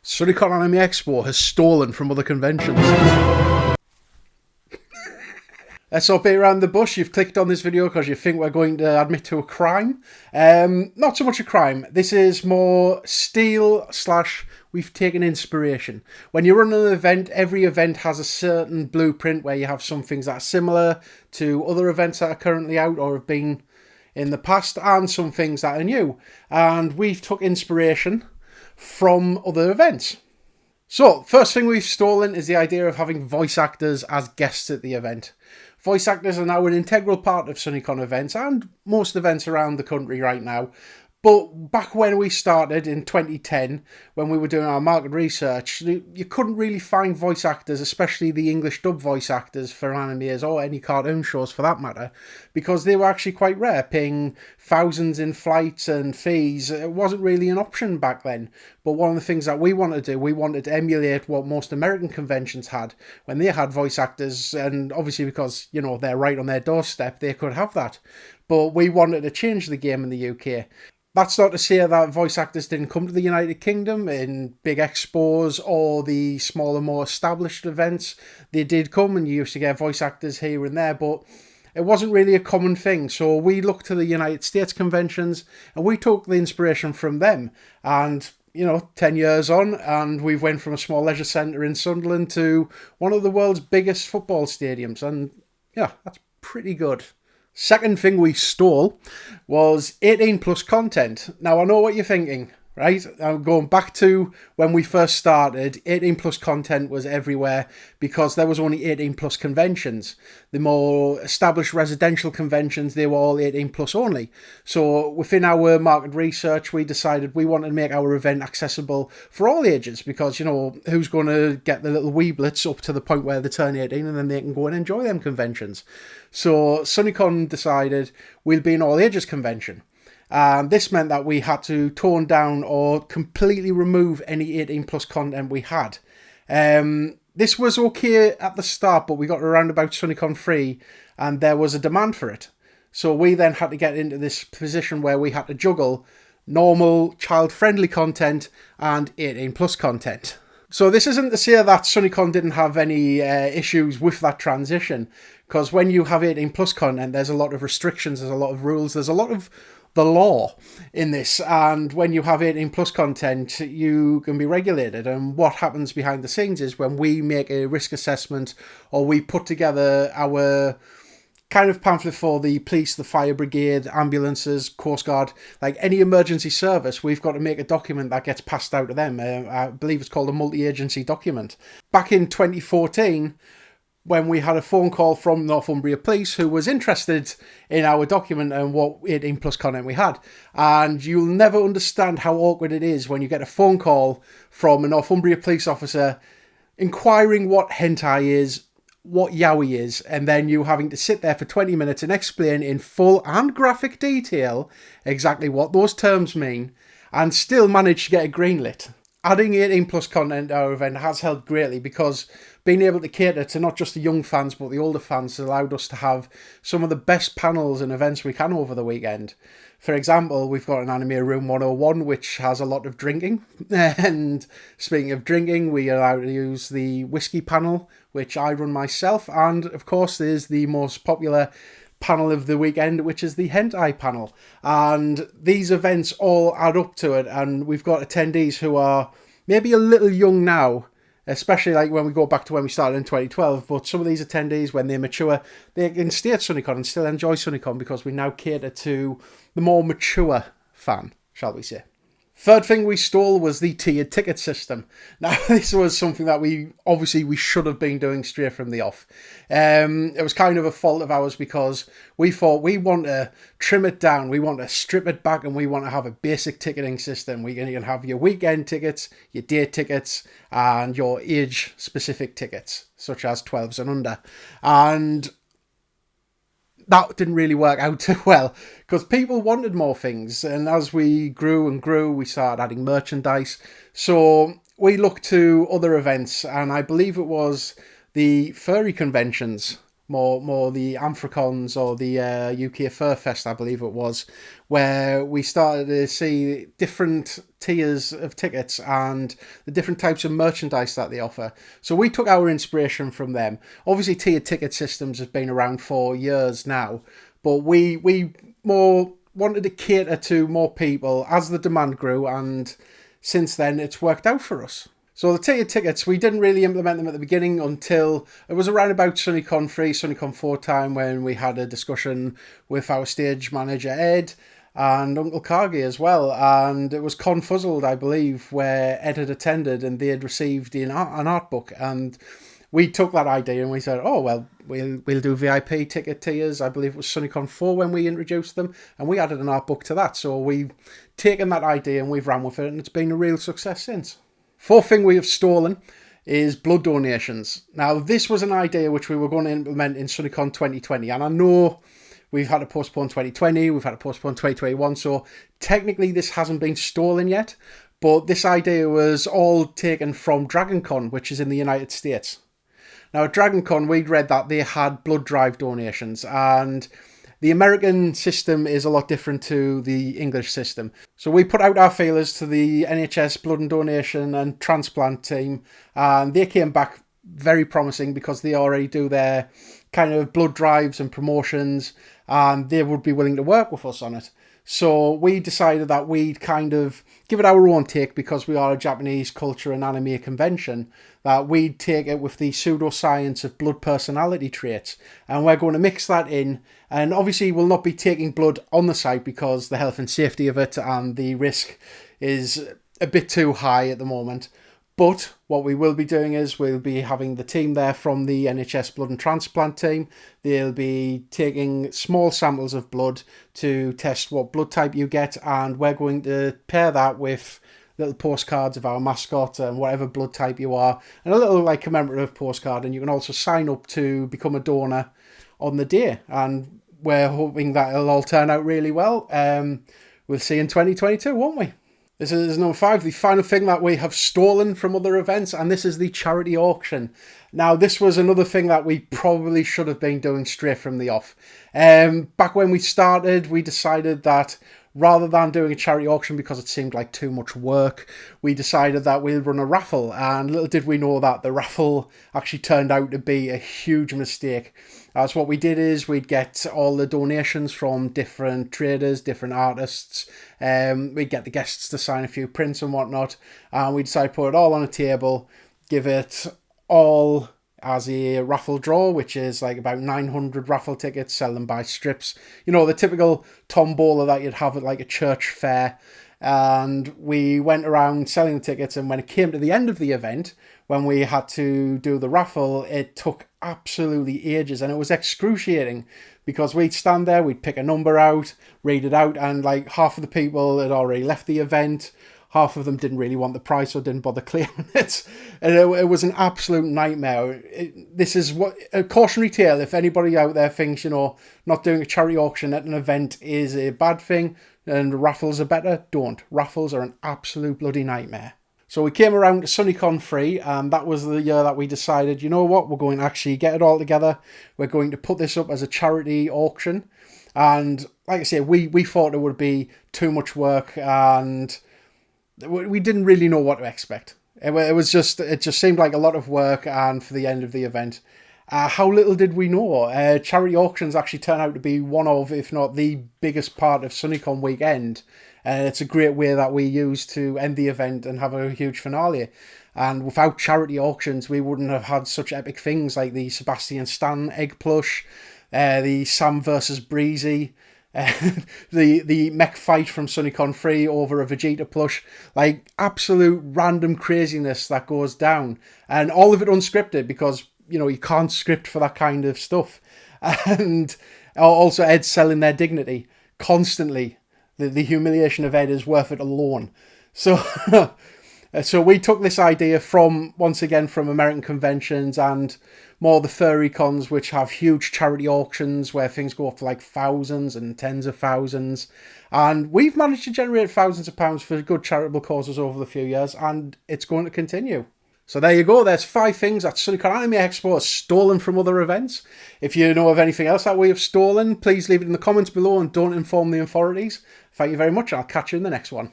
SunnyCon Anime Expo has stolen from other conventions. Let's not beat around the bush. You've clicked on this video because you think we're going to admit to a crime. Not so much a crime. This is more steal / we've taken inspiration. When you run an event, every event has a certain blueprint where you have some things that are similar to other events that are currently out or have been in the past, and some things that are new. And we've took inspiration from other events. So, first thing we've stolen is the idea of having voice actors as guests at the event. Voice actors are now an integral part of SunnyCon events and most events around the country right now. But back when we started in 2010, when we were doing our market research, you couldn't really find voice actors, especially the English dub voice actors for animes or any cartoon shows for that matter, because they were actually quite rare, paying thousands in flights and fees. It wasn't really an option back then. But one of the things that we wanted to do, we wanted to emulate what most American conventions had when they had voice actors, and obviously because, you know, they're right on their doorstep, they could have that. But we wanted to change the game in the UK. That's not to say that voice actors didn't come to the United Kingdom in big expos or the smaller, more established events. They did come and you used to get voice actors here and there, but it wasn't really a common thing. So we looked to the United States conventions and we took the inspiration from them. And, you know, 10 years on, and we've went from a small leisure centre in Sunderland to one of the world's biggest football stadiums. And yeah, that's pretty good. Second thing we stole was 18 plus content. Now, I know what you're thinking, right? I'm going back to when we first started. 18 plus content was everywhere because there was only 18 plus conventions. The more established residential conventions, they were all 18 plus only. So within our market research, we decided we wanted to make our event accessible for all ages because, you know, who's going to get the little weeblets up to the point where they turn 18 and then they can go and enjoy them conventions. So SunnyCon decided we'll be an all ages convention. And this meant that we had to tone down or completely remove any 18 plus content we had. This was okay at the start, but we got around about SunnyCon 3 and there was a demand for it. So we then had to get into this position where we had to juggle normal, child-friendly content and 18 plus content. So this isn't to say that SunnyCon didn't have any issues with that transition, because when you have 18 plus content, there's a lot of restrictions, there's a lot of rules, there's a lot of the law in this, and when you have 18 plus content, you can be regulated. And what happens behind the scenes is when we make a risk assessment or we put together our kind of pamphlet for the police, the fire brigade, ambulances, Coast Guard, like any emergency service, we've got to make a document that gets passed out to them. I believe it's called a multi-agency document. Back in 2014, when we had a phone call from Northumbria Police who was interested in our document and what 18 plus content we had. And you'll never understand how awkward it is when you get a phone call from a Northumbria Police officer inquiring what hentai is, what yaoi is, and then you having to sit there for 20 minutes and explain in full and graphic detail exactly what those terms mean and still manage to get it greenlit. Adding 18 plus content to our event has helped greatly because being able to cater to not just the young fans but the older fans has allowed us to have some of the best panels and events we can over the weekend. For example, we've got an Anime Room 101 which has a lot of drinking, and speaking of drinking, we are allowed to use the whiskey panel which I run myself, and of course there's the most popular panel of the weekend, which is the hentai panel. And these events all add up to it, and we've got attendees who are maybe a little young now, especially like when we go back to when we started in 2012, but some of these attendees, when they mature, they can stay at SunnyCon and still enjoy SunnyCon because we now cater to the more mature fan, shall we say. Third thing we stole was the tiered ticket system. Now, this was something that we should have been doing straight from the off. It was kind of a fault of ours because we thought we want to trim it down, we want to strip it back, and we want to have a basic ticketing system. You can have your weekend tickets, your day tickets, and your age-specific tickets, such as 12s and under. And that didn't really work out too well because people wanted more things, and as we grew and grew, we started adding merchandise. So we looked to other events, and I believe it was the furry conventions, more the Anthrocons or the UK Fur Fest, I believe it was, where we started to see different tiers of tickets and the different types of merchandise that they offer. So we took our inspiration from them. Obviously, tiered ticket systems have been around for years now, but we more wanted to cater to more people as the demand grew, and since then it's worked out for us. So the tiered tickets, we didn't really implement them at the beginning until it was around about SunnyCon 3, SunnyCon 4 time, when we had a discussion with our stage manager Ed and Uncle Cargie as well. And it was Confuzzled, I believe, where Ed had attended and they had received an art book. And we took that idea and we said, oh, well, we'll do VIP ticket tiers. I believe it was SunnyCon 4 when we introduced them, and we added an art book to that. So we've taken that idea and we've ran with it, and it's been a real success since. Fourth thing we have stolen is blood donations. Now, this was an idea which we were going to implement in SunnyCon 2020, and I know we've had to postpone 2020, we've had to postpone 2021, so technically this hasn't been stolen yet, but this idea was all taken from DragonCon, which is in the United States. Now, at DragonCon, we'd read that they had blood drive donations, and the American system is a lot different to the English system. So we put out our feelers to the NHS blood and donation and transplant team, and they came back very promising because they already do their kind of blood drives and promotions, and they would be willing to work with us on it. So we decided that we'd kind of give it our own take, because we are a Japanese culture and anime convention, that we'd take it with the pseudoscience of blood personality traits, and we're going to mix that in. And obviously we'll not be taking blood on the site because the health and safety of it and the risk is a bit too high at the moment. But what we will be doing is we'll be having the team there from the NHS blood and transplant team. They'll be taking small samples of blood to test what blood type you get, and we're going to pair that with little postcards of our mascot and whatever blood type you are, and a little like commemorative postcard. And you can also sign up to become a donor on the day, and we're hoping that it'll all turn out really well. We'll see in 2022, won't we? This is number 5, the final thing that we have stolen from other events, and this is the charity auction. Now, this was another thing that we probably should have been doing straight from the off. Back when we started, we decided that rather than doing a charity auction, because it seemed like too much work, we decided that we'll run a raffle. And little did we know that the raffle actually turned out to be a huge mistake. So what we did is we'd get all the donations from different traders, different artists. We'd get the guests to sign a few prints and whatnot. And we decided to put it all on a table, give it all as a raffle draw, which is like about 900 raffle tickets, sell them by strips. You know, the typical tombola that you'd have at like a church fair. And we went around selling the tickets, and when it came to the end of the event, when we had to do the raffle, it took absolutely ages, and it was excruciating because we'd stand there, we'd pick a number out, read it out, and like half of the people had already left the event. Half of them didn't really want the price or didn't bother claiming it. And it was an absolute nightmare. This is what a cautionary tale. If anybody out there thinks, you know, not doing a charity auction at an event is a bad thing and raffles are better, don't. Raffles are an absolute bloody nightmare. So we came around to SunnyCon 3, and that was the year that we decided, you know what, we're going to actually get it all together. We're going to put this up as a charity auction. And like I say, we thought it would be too much work, and we didn't really know what to expect. It just seemed like a lot of work, and for the end of the event. How little did we know? Charity auctions actually turn out to be one of, if not the biggest part of SunnyCon weekend. It's a great way that we use to end the event and have a huge finale. And without charity auctions, we wouldn't have had such epic things like the Sebastian Stan egg plush, the Sam versus Breezy, the mech fight from SunnyCon 3 over a Vegeta plush, like absolute random craziness that goes down, and all of it unscripted because, you know, you can't script for that kind of stuff. And also Ed selling their dignity constantly. The humiliation of Ed is worth it alone. So so we took this idea from, once again, from American conventions and more the furry cons, which have huge charity auctions where things go up for like thousands and tens of thousands. And we've managed to generate thousands of pounds for good charitable causes over the few years, and it's going to continue. So there you go. There's 5 things that SunnyCon Anime Expo has stolen from other events. If you know of anything else that we have stolen, please leave it in the comments below and don't inform the authorities. Thank you very much. I'll catch you in the next one.